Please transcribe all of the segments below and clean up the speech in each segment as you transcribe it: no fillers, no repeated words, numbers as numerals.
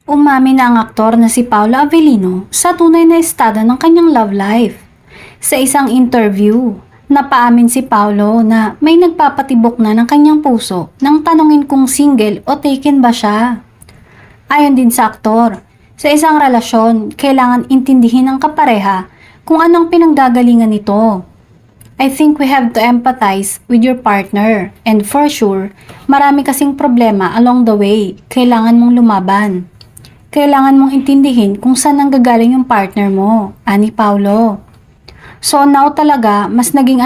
Umamin na ang aktor na si Paolo Avellino sa tunay na estado ng kanyang love life. Sa isang interview, napaamin si Paolo na may nagpapatibok na ng kanyang puso nang tanungin kung single o taken ba siya. Ayon din sa aktor, sa isang relasyon, kailangan intindihin ng kapareha kung anong pinanggagalingan nito. I think we have to empathize with your partner and for sure, marami kasing problema along the way, kailangan mong lumaban. Kailangan mong intindihin kung saan nanggagaling yung partner mo, ani Paolo. So now talaga, mas naging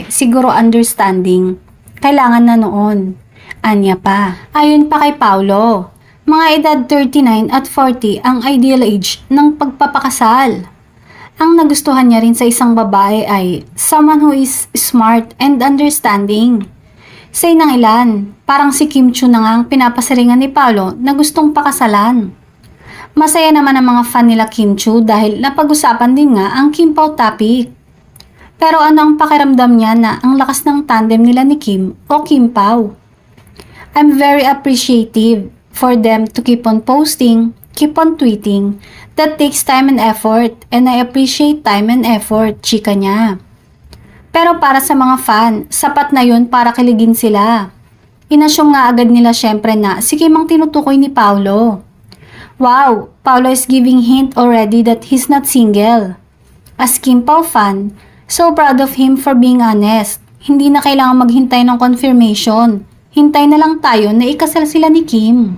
siguro understanding. Kailangan na noon. Anya pa. Ayon pa kay Paolo, mga edad 39 at 40 ang ideal age ng pagpapakasal. Ang nagustuhan niya rin sa isang babae ay someone who is smart and understanding. Say ng ilan, parang si Kim Chiu na nga ang pinapasiringan ni Paolo na gustong pakasalan. Masaya naman ang mga fan nila Kim Chiu dahil napag-usapan din nga ang Kim Pao topic. Pero ano ang pakiramdam niya na ang lakas ng tandem nila ni Kim o Kim Pao? I'm very appreciative for them to keep on posting, keep on tweeting. That takes time and effort and I appreciate time and effort, chika niya. Pero para sa mga fan, sapat na yun para kiligin sila. Inasyong nga agad nila syempre na si Kim ang tinutukoy ni Paolo. Wow, Paolo is giving hint already that he's not single. As Kim Pao fan, so proud of him for being honest. Hindi na kailangan maghintay ng confirmation. Hintay na lang tayo na ikasal sila ni Kim.